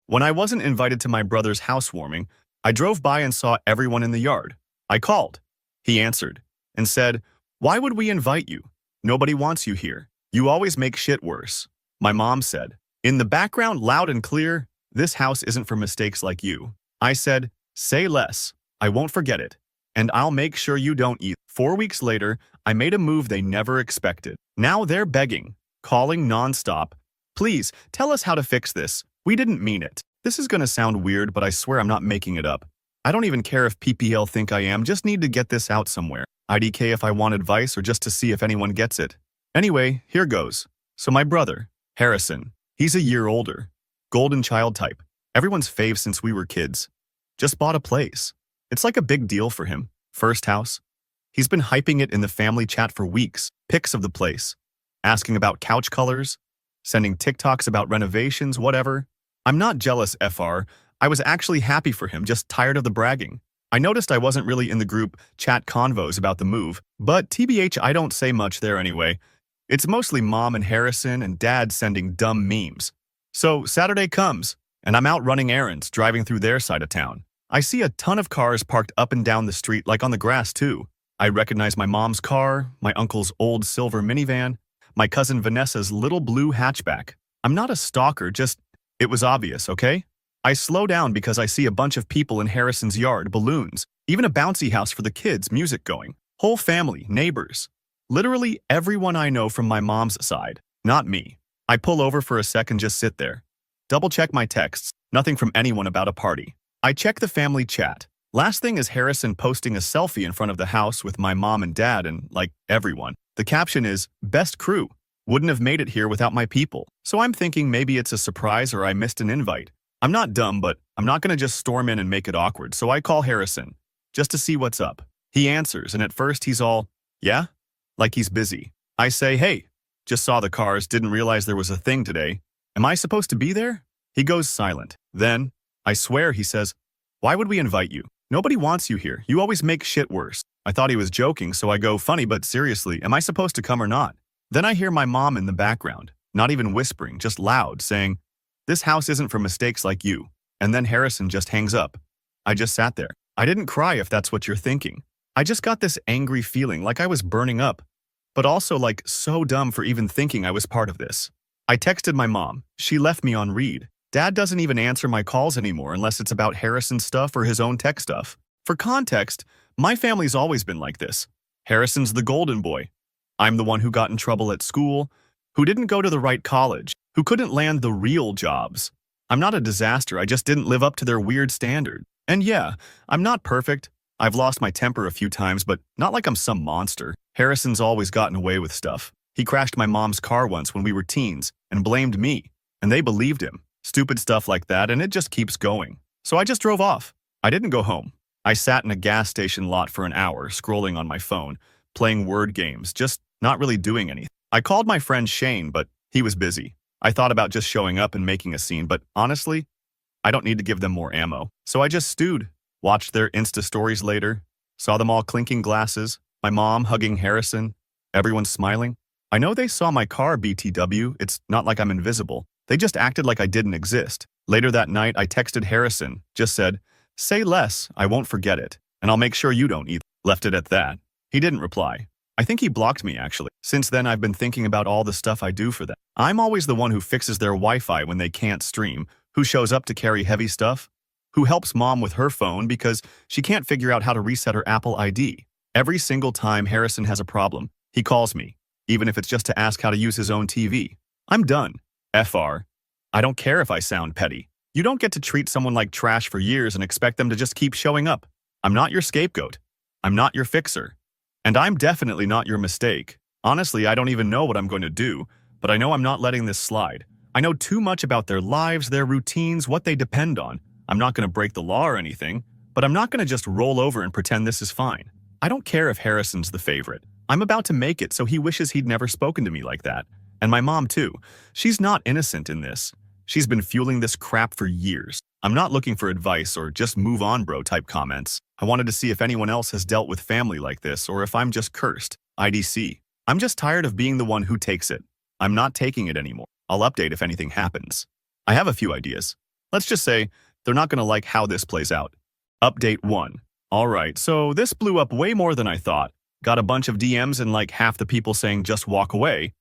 When I wasn't invited to my brother's housewarming, I drove by and saw everyone in the yard. I called. He answered and said, "Why would we invite you? Nobody wants you here. You always make shit worse." My mom said, in the background, loud and clear, "This house isn't for mistakes like you." I said, "Say less. I won't forget it. And I'll make sure you don't either." 4 weeks later, I made a move they never expected. Now they're begging, calling nonstop. "Please, tell us how to fix this. We didn't mean it." This is gonna sound weird, but I swear I'm not making it up. I don't even care if PPL think I am, just need to get this out somewhere. IDK if I want advice or just to see if anyone gets it. Anyway, here goes. So my brother, Harrison, he's a year older. Golden child type. Everyone's fave since we were kids. Just bought a place. It's like a big deal for him. First house. He's been hyping it in the family chat for weeks. Pics of the place. Asking about couch colors. Sending TikToks about renovations, whatever. I'm not jealous, FR. I was actually happy for him, just tired of the bragging. I noticed I wasn't really in the group chat convos about the move, but TBH I don't say much there anyway. It's mostly mom and Harrison and dad sending dumb memes. So Saturday comes, and I'm out running errands, driving through their side of town. I see a ton of cars parked up and down the street, like on the grass too. I recognize my mom's car, my uncle's old silver minivan, my cousin Vanessa's little blue hatchback. I'm not a stalker, just it was obvious, okay? I slow down because I see a bunch of people in Harrison's yard, balloons, even a bouncy house for the kids, music going. Whole family, neighbors. Literally everyone I know from my mom's side, not me. I pull over for a sec and just sit there. Double check my texts, nothing from anyone about a party. I check the family chat. Last thing is Harrison posting a selfie in front of the house with my mom and dad and, like, everyone. The caption is, "Best crew. Wouldn't have made it here without my people." So I'm thinking maybe it's a surprise or I missed an invite. I'm not dumb, but I'm not gonna just storm in and make it awkward, so I call Harrison, just to see what's up. He answers, and at first he's all, "Yeah?" Like he's busy. I say, "Hey, just saw the cars, didn't realize there was a thing today. Am I supposed to be there?" He goes silent. Then, I swear, he says, "Why would we invite you? Nobody wants you here. You always make shit worse." I thought he was joking, so I go, "Funny, but seriously, am I supposed to come or not?" Then I hear my mom in the background, not even whispering, just loud, saying, "This house isn't for mistakes like you." And then Harrison just hangs up. I just sat there. I didn't cry if that's what you're thinking. I just got this angry feeling like I was burning up, but also like so dumb for even thinking I was part of this. I texted my mom. She left me on read. Dad doesn't even answer my calls anymore unless it's about Harrison's stuff or his own tech stuff. For context, my family's always been like this. Harrison's the golden boy. I'm the one who got in trouble at school, who didn't go to the right college, who couldn't land the real jobs. I'm not a disaster, I just didn't live up to their weird standard. And yeah, I'm not perfect. I've lost my temper a few times, but not like I'm some monster. Harrison's always gotten away with stuff. He crashed my mom's car once when we were teens and blamed me, and they believed him. Stupid stuff like that, and it just keeps going. So I just drove off. I didn't go home. I sat in a gas station lot for an hour, scrolling on my phone, playing word games, just not really doing anything. I called my friend Shane, but he was busy. I thought about just showing up and making a scene, but honestly, I don't need to give them more ammo. So I just stewed, watched their Insta stories later, saw them all clinking glasses, my mom hugging Harrison, everyone smiling. I know they saw my car BTW, it's not like I'm invisible. They just acted like I didn't exist. Later that night, I texted Harrison, just said, "Say less, I won't forget it, and I'll make sure you don't either." Left it at that. He didn't reply. I think he blocked me, actually. Since then, I've been thinking about all the stuff I do for them. I'm always the one who fixes their Wi-Fi when they can't stream, who shows up to carry heavy stuff, who helps mom with her phone because she can't figure out how to reset her Apple ID. Every single time Harrison has a problem, he calls me, even if it's just to ask how to use his own TV. I'm done. FR. I don't care if I sound petty. You don't get to treat someone like trash for years and expect them to just keep showing up. I'm not your scapegoat. I'm not your fixer. And I'm definitely not your mistake. Honestly, I don't even know what I'm going to do, but I know I'm not letting this slide. I know too much about their lives, their routines, what they depend on. I'm not going to break the law or anything, but I'm not going to just roll over and pretend this is fine. I don't care if Harrison's the favorite. I'm about to make it, so he wishes he'd never spoken to me like that. And my mom, too. She's not innocent in this. She's been fueling this crap for years. I'm not looking for advice or just move on bro type comments. I wanted to see if anyone else has dealt with family like this or if I'm just cursed. IDC. I'm just tired of being the one who takes it. I'm not taking it anymore. I'll update if anything happens. I have a few ideas. Let's just say they're not going to like how this plays out. Update 1. Alright, so this blew up way more than I thought. Got a bunch of DMs and like half the people saying just walk away,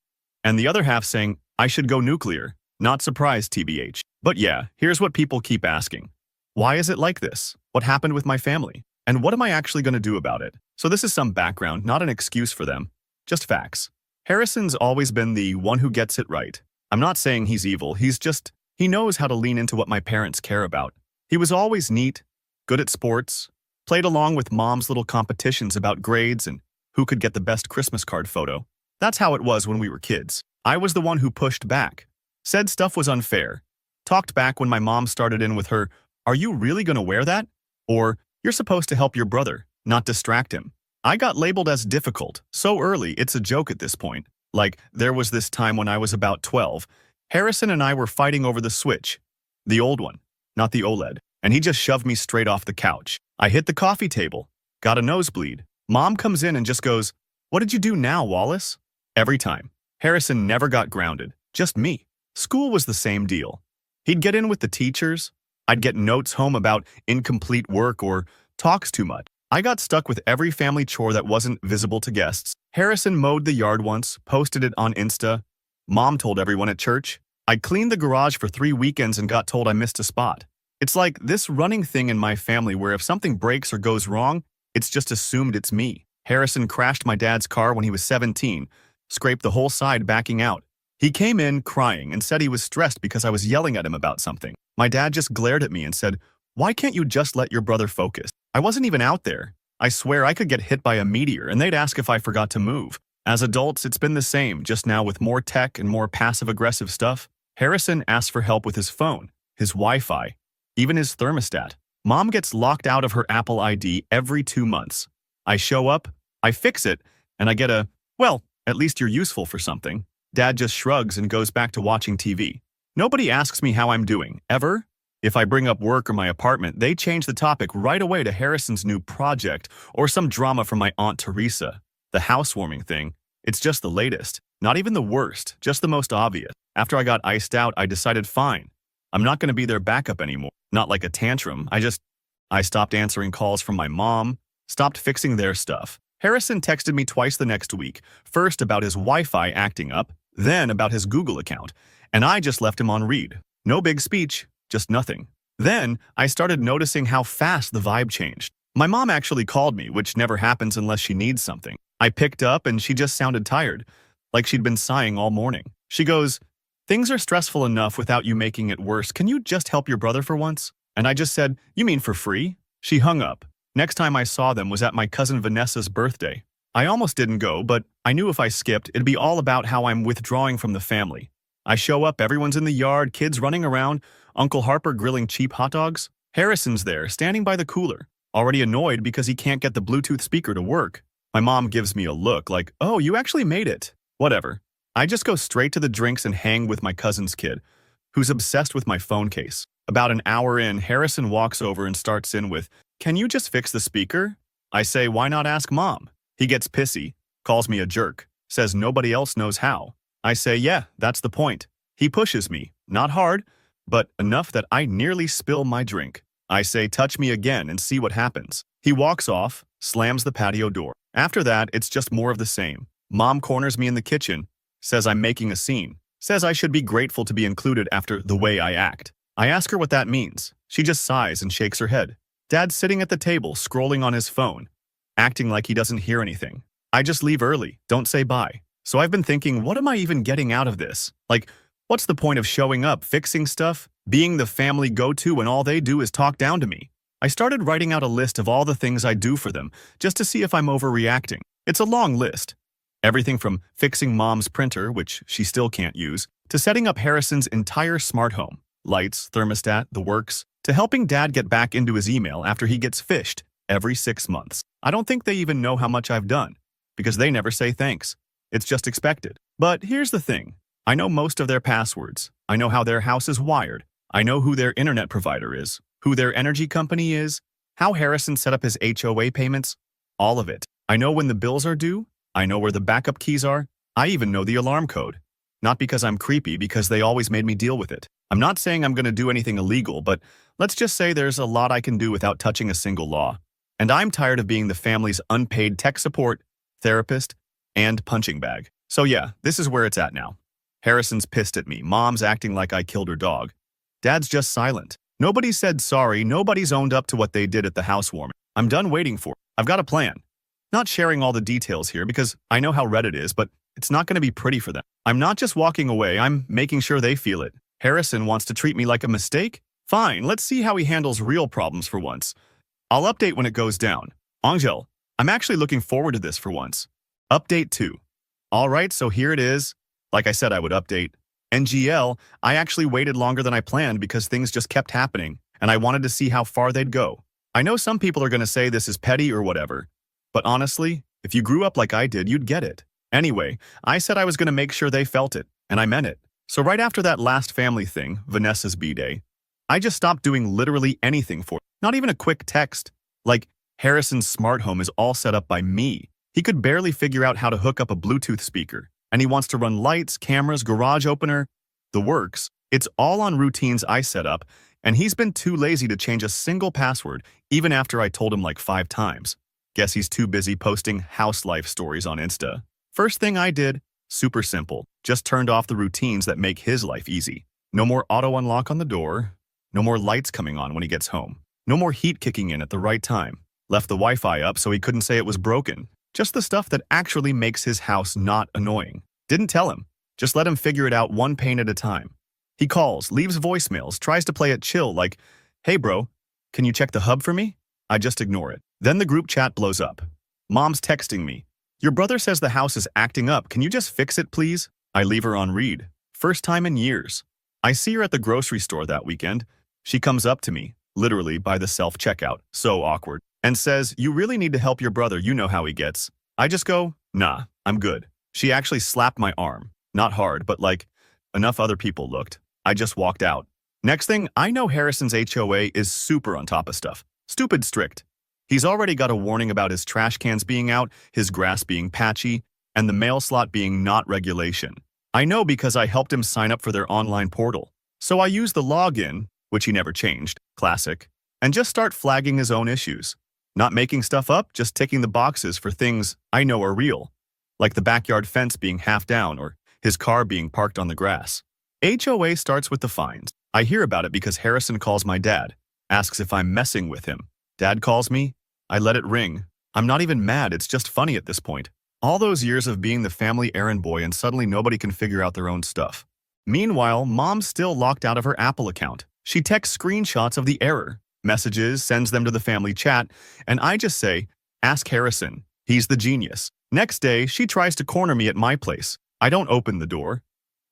and the other half saying I should go nuclear. Not surprised, TBH. But yeah, here's what people keep asking. Why is it like this? What happened with my family? And what am I actually going to do about it? So this is some background, not an excuse for them. Just facts. Harrison's always been the one who gets it right. I'm not saying he's evil, he knows how to lean into what my parents care about. He was always neat, good at sports, played along with mom's little competitions about grades and who could get the best Christmas card photo. That's how it was when we were kids. I was the one who pushed back, said stuff was unfair, talked back when my mom started in with her, "Are you really going to wear that?" Or, "You're supposed to help your brother, not distract him." I got labeled as difficult so early it's a joke at this point. Like, there was this time when I was about 12. Harrison and I were fighting over the Switch. The old one, not the OLED. And he just shoved me straight off the couch. I hit the coffee table, got a nosebleed. Mom comes in and just goes, "What did you do now, Wallace?" Every time. Harrison never got grounded, just me. School was the same deal. He'd get in with the teachers. I'd get notes home about incomplete work or talks too much. I got stuck with every family chore that wasn't visible to guests. Harrison mowed the yard once, posted it on Insta. Mom told everyone at church. I cleaned the garage for 3 weekends and got told I missed a spot. It's like this running thing in my family where if something breaks or goes wrong, it's just assumed it's me. Harrison crashed my dad's car when he was 17, scraped the whole side backing out. He came in crying and said he was stressed because I was yelling at him about something. My dad just glared at me and said, "Why can't you just let your brother focus?" I wasn't even out there. I swear I could get hit by a meteor and they'd ask if I forgot to move. As adults, it's been the same, just now with more tech and more passive-aggressive stuff. Harrison asked for help with his phone, his Wi-Fi, even his thermostat. Mom gets locked out of her Apple ID every 2 months. I show up, I fix it, and I get a, "Well, at least you're useful for something." Dad just shrugs and goes back to watching TV. Nobody asks me how I'm doing, ever. If I bring up work or my apartment, they change the topic right away to Harrison's new project or some drama from my Aunt Teresa. The housewarming thing, it's just the latest. Not even the worst, just the most obvious. After I got iced out, I decided fine. I'm not going to be their backup anymore. Not like a tantrum. I stopped answering calls from my mom, stopped fixing their stuff. Harrison texted me twice the next week, first about his Wi-Fi acting up, then about his Google account, and I just left him on read. No big speech, just nothing. Then I started noticing how fast the vibe changed. My mom actually called me, which never happens unless she needs something. I picked up and she just sounded tired, like she'd been sighing all morning. She goes, "Things are stressful enough without you making it worse. Can you just help your brother for once?" And I just said, "You mean for free?" She hung up. Next time I saw them was at my cousin Vanessa's birthday. I almost didn't go, but I knew if I skipped, it'd be all about how I'm withdrawing from the family. I show up, everyone's in the yard, kids running around, Uncle Harper grilling cheap hot dogs. Harrison's there, standing by the cooler, already annoyed because he can't get the Bluetooth speaker to work. My mom gives me a look like, "Oh, you actually made it." Whatever. I just go straight to the drinks and hang with my cousin's kid, who's obsessed with my phone case. About an hour in, Harrison walks over and starts in with, "Can you just fix the speaker?" I say, "Why not ask Mom?" He gets pissy, calls me a jerk, says nobody else knows how. I say, "Yeah, that's the point." He pushes me, not hard, but enough that I nearly spill my drink. I say, "Touch me again and see what happens." He walks off, slams the patio door. After that, it's just more of the same. Mom corners me in the kitchen, says I'm making a scene, says I should be grateful to be included after the way I act. I ask her what that means. She just sighs and shakes her head. Dad's sitting at the table, scrolling on his phone, acting like he doesn't hear anything. I just leave early, don't say bye. So I've been thinking, what am I even getting out of this? Like, what's the point of showing up, fixing stuff, being the family go-to when all they do is talk down to me? I started writing out a list of all the things I do for them, just to see if I'm overreacting. It's a long list. Everything from fixing Mom's printer, which she still can't use, to setting up Harrison's entire smart home, lights, thermostat, the works, to helping Dad get back into his email after he gets phished every 6 months. I don't think they even know how much I've done, because they never say thanks. It's just expected. But here's the thing. I know most of their passwords. I know how their house is wired. I know who their internet provider is, who their energy company is, how Harrison set up his HOA payments, all of it. I know when the bills are due. I know where the backup keys are. I even know the alarm code. Not because I'm creepy, because they always made me deal with it. I'm not saying I'm going to do anything illegal, but let's just say there's a lot I can do without touching a single law. And I'm tired of being the family's unpaid tech support, therapist, and punching bag. So yeah, this is where it's at now. Harrison's pissed at me. Mom's acting like I killed her dog. Dad's just silent. Nobody said sorry. Nobody's owned up to what they did at the housewarming. I'm done waiting for it. I've got a plan. Not sharing all the details here because I know how red it is, but it's not going to be pretty for them. I'm not just walking away. I'm making sure they feel it. Harrison wants to treat me like a mistake? Fine, let's see how he handles real problems for once. I'll update when it goes down. Angel, I'm actually looking forward to this for once. Update 2. All right, so here it is. Like I said, I would update. NGL, I actually waited longer than I planned because things just kept happening, and I wanted to see how far they'd go. I know some people are going to say this is petty or whatever, but honestly, if you grew up like I did, you'd get it. Anyway, I said I was going to make sure they felt it, and I meant it. So right after that last family thing, Vanessa's B-Day, I just stopped doing literally anything for it. Not even a quick text. Like, Harrison's smart home is all set up by me. He could barely figure out how to hook up a Bluetooth speaker, and he wants to run lights, cameras, garage opener, the works. It's all on routines I set up, and he's been too lazy to change a single password, even after I told him like 5 times. Guess he's too busy posting house life stories on Insta. First thing I did, super simple, just turned off the routines that make his life easy. No more auto unlock on the door, no more lights coming on when he gets home, no more heat kicking in at the right time. Left the Wi-Fi up so he couldn't say it was broken. Just the stuff that actually makes his house not annoying. Didn't tell him, just let him figure it out one pain at a time. He calls, leaves voicemails, tries to play it chill like, "Hey bro, can you check the hub for me?" I just ignore it. Then the group chat blows up. Mom's texting me. "Your brother says the house is acting up. Can you just fix it, please?" I leave her on read. First time in years. I see her at the grocery store that weekend. She comes up to me, literally by the self-checkout, so awkward, and says, "You really need to help your brother, you know how he gets." I just go, "Nah, I'm good." She actually slapped my arm. Not hard, but like, enough other people looked. I just walked out. Next thing, I know Harrison's HOA is super on top of stuff. Stupid strict. He's already got a warning about his trash cans being out, his grass being patchy, and the mail slot being not regulation. I know because I helped him sign up for their online portal. So I use the login, which he never changed, classic, and just start flagging his own issues. Not making stuff up, just ticking the boxes for things I know are real, like the backyard fence being half down or his car being parked on the grass. HOA starts with the fines. I hear about it because Harrison calls my dad, asks if I'm messing with him. Dad calls me, I let it ring. I'm not even mad, it's just funny at this point. All those years of being the family errand boy and suddenly nobody can figure out their own stuff. Meanwhile, Mom's still locked out of her Apple account. She texts screenshots of the error, messages, sends them to the family chat, and I just say, "Ask Harrison, he's the genius." Next day, she tries to corner me at my place. I don't open the door.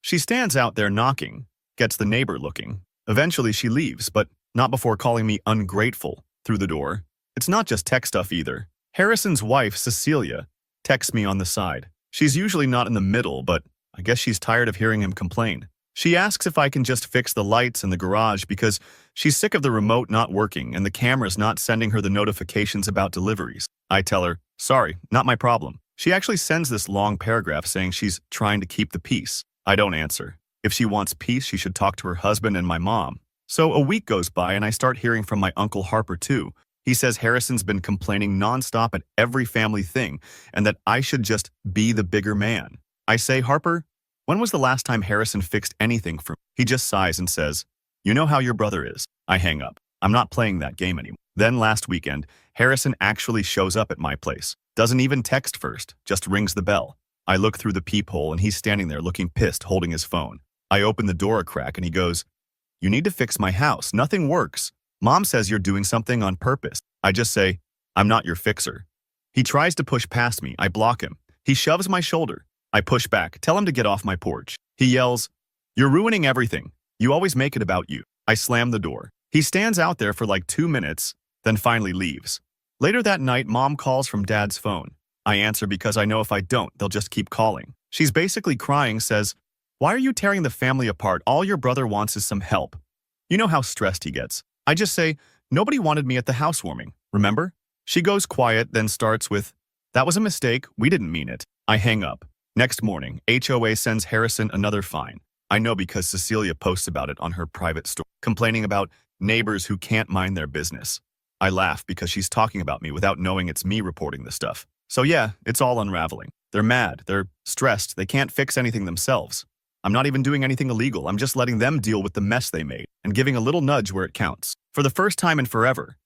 She stands out there knocking, gets the neighbor looking. Eventually she leaves, but not before calling me ungrateful through the door. It's not just tech stuff either. Harrison's wife, Cecilia, texts me on the side. She's usually not in the middle, but I guess she's tired of hearing him complain. She asks if I can just fix the lights in the garage because she's sick of the remote not working and the cameras not sending her the notifications about deliveries. I tell her, "Sorry, not my problem." She actually sends this long paragraph saying she's trying to keep the peace. I don't answer. If she wants peace, she should talk to her husband and my mom. So a week goes by and I start hearing from my Uncle Harper too. He says Harrison's been complaining nonstop at every family thing and that I should just be the bigger man. I say, "Harper, when was the last time Harrison fixed anything for me?" He just sighs and says, "You know how your brother is." I hang up. I'm not playing that game anymore. Then last weekend, Harrison actually shows up at my place. Doesn't even text first, just rings the bell. I look through the peephole and he's standing there looking pissed, holding his phone. I open the door a crack and he goes, "You need to fix my house. Nothing works. Mom says you're doing something on purpose." I just say, "I'm not your fixer." He tries to push past me. I block him. He shoves my shoulder. I push back, tell him to get off my porch. He yells, "You're ruining everything. You always make it about you." I slam the door. He stands out there for like 2 minutes, then finally leaves. Later that night, Mom calls from Dad's phone. I answer because I know if I don't, they'll just keep calling. She's basically crying, says, "Why are you tearing the family apart? All your brother wants is some help." You know how stressed he gets. I just say, "Nobody wanted me at the housewarming, remember?" She goes quiet, then starts with, "That was a mistake. We didn't mean it." I hang up. Next morning, HOA sends Harrison another fine. I know because Cecilia posts about it on her private story, complaining about neighbors who can't mind their business. I laugh because she's talking about me without knowing it's me reporting the stuff. So yeah, it's all unraveling. They're mad, they're stressed, they can't fix anything themselves. I'm not even doing anything illegal, I'm just letting them deal with the mess they made and giving a little nudge where it counts. For the first time in forever,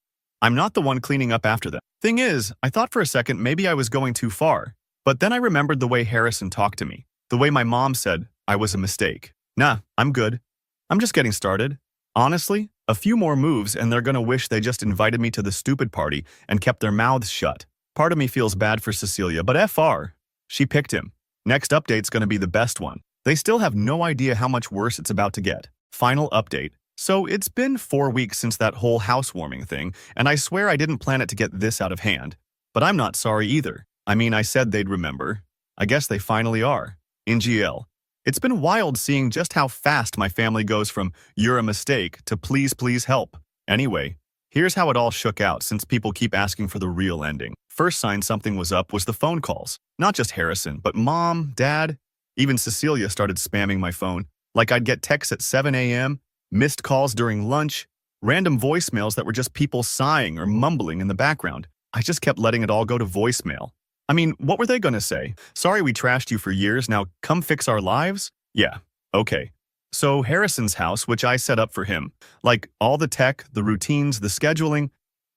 I'm not the one cleaning up after them. Thing is, I thought for a second maybe I was going too far, but then I remembered the way Harrison talked to me, the way my mom said I was a mistake. Nah, I'm good. I'm just getting started. Honestly, a few more moves and they're gonna wish they just invited me to the stupid party and kept their mouths shut. Part of me feels bad for Cecilia, but FR. She picked him. Next update's gonna be the best one. They still have no idea how much worse it's about to get. Final update. So it's been 4 weeks since that whole housewarming thing, and I swear I didn't plan it to get this out of hand. But I'm not sorry either. I mean, I said they'd remember. I guess they finally are. In GL. It's been wild seeing just how fast my family goes from "you're a mistake" to "please, please help." Anyway, here's how it all shook out since people keep asking for the real ending. First sign something was up was the phone calls. Not just Harrison, but mom, dad. Even Cecilia started spamming my phone. Like I'd get texts at 7 a.m., missed calls during lunch, random voicemails that were just people sighing or mumbling in the background. I just kept letting it all go to voicemail. I mean, what were they gonna say? Sorry we trashed you for years, now come fix our lives? Yeah, okay. So Harrison's house, which I set up for him, like all the tech, the routines, the scheduling,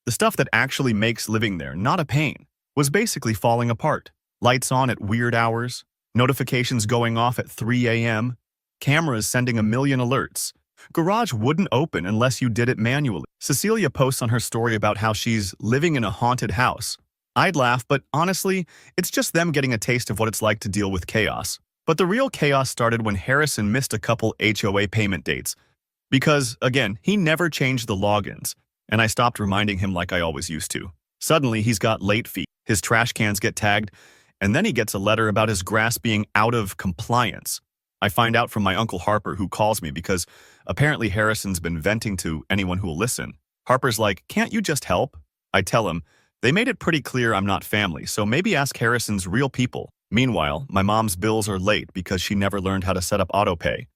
the stuff that actually makes living there not a pain, was basically falling apart. Lights on at weird hours, notifications going off at 3 a.m., cameras sending a million alerts. Garage wouldn't open unless you did it manually. Cecilia posts on her story about how she's living in a haunted house. I'd laugh, but honestly, it's just them getting a taste of what it's like to deal with chaos. But the real chaos started when Harrison missed a couple HOA payment dates. Because, again, he never changed the logins, and I stopped reminding him like I always used to. Suddenly, he's got late fees, his trash cans get tagged, and then he gets a letter about his grass being out of compliance. I find out from my Uncle Harper, who calls me because apparently Harrison's been venting to anyone who'll listen. Harper's like, "Can't you just help?" I tell him, "They made it pretty clear I'm not family, so maybe ask Harrison's real people." Meanwhile, my mom's bills are late because she never learned how to set up autopay.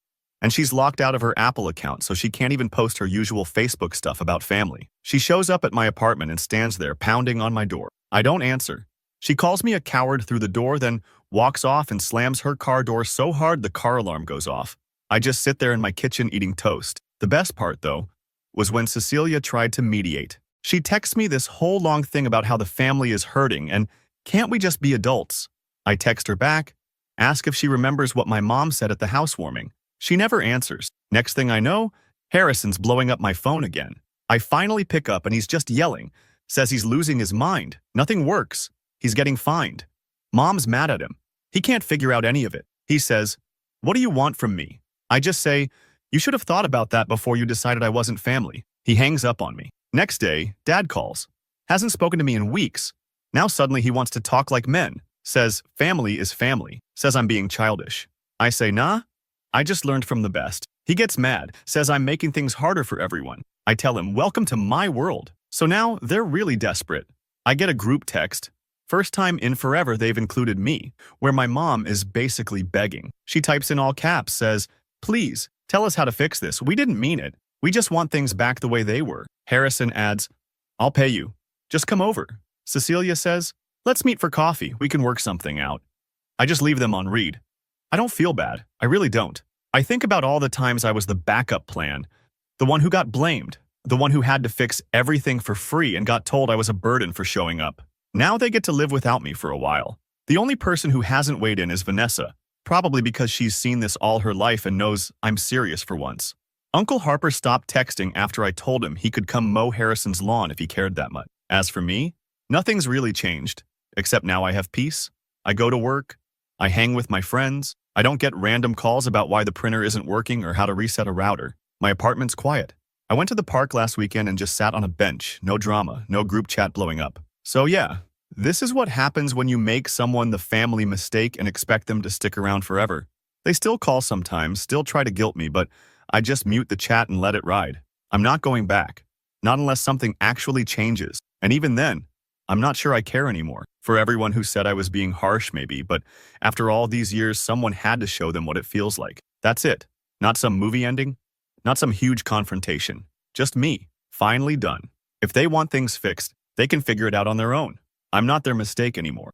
And she's locked out of her Apple account, so she can't even post her usual Facebook stuff about family. She shows up at my apartment and stands there pounding on my door. I don't answer. She calls me a coward through the door, then walks off and slams her car door so hard the car alarm goes off. I just sit there in my kitchen eating toast. The best part, though, was when Cecilia tried to mediate. She texts me this whole long thing about how the family is hurting and can't we just be adults? I text her back, ask if she remembers what my mom said at the housewarming. She never answers. Next thing I know, Harrison's blowing up my phone again. I finally pick up and he's just yelling, says he's losing his mind. Nothing works. He's getting fined. Mom's mad at him. He can't figure out any of it. He says, "What do you want from me?" I just say, "You should have thought about that before you decided I wasn't family." He hangs up on me. Next day, Dad calls. Hasn't spoken to me in weeks. Now suddenly he wants to talk like men. Says family is family. Says I'm being childish. I say, nah, I just learned from the best. He gets mad, says I'm making things harder for everyone. I tell him, welcome to my world. So now they're really desperate. I get a group text. First time in forever they've included me, where my mom is basically begging. She types in all caps, says, "Please, tell us how to fix this. We didn't mean it. We just want things back the way they were." Harrison adds, "I'll pay you. Just come over." Cecilia says, "Let's meet for coffee. We can work something out." I just leave them on read. I don't feel bad. I really don't. I think about all the times I was the backup plan, the one who got blamed, the one who had to fix everything for free and got told I was a burden for showing up. Now they get to live without me for a while. The only person who hasn't weighed in is Vanessa, probably because she's seen this all her life and knows I'm serious for once. Uncle Harper stopped texting after I told him he could come mow Harrison's lawn if he cared that much. As for me, nothing's really changed, except now I have peace. I go to work. I hang with my friends. I don't get random calls about why the printer isn't working or how to reset a router. My apartment's quiet. I went to the park last weekend and just sat on a bench. No drama, no group chat blowing up. So yeah, this is what happens when you make someone the family mistake and expect them to stick around forever. They still call sometimes, still try to guilt me, but I just mute the chat and let it ride. I'm not going back. Not unless something actually changes. And even then, I'm not sure I care anymore. For everyone who said I was being harsh maybe, but after all these years, someone had to show them what it feels like. That's it. Not some movie ending, not some huge confrontation. Just me, finally done. If they want things fixed, they can figure it out on their own. I'm not their mistake anymore.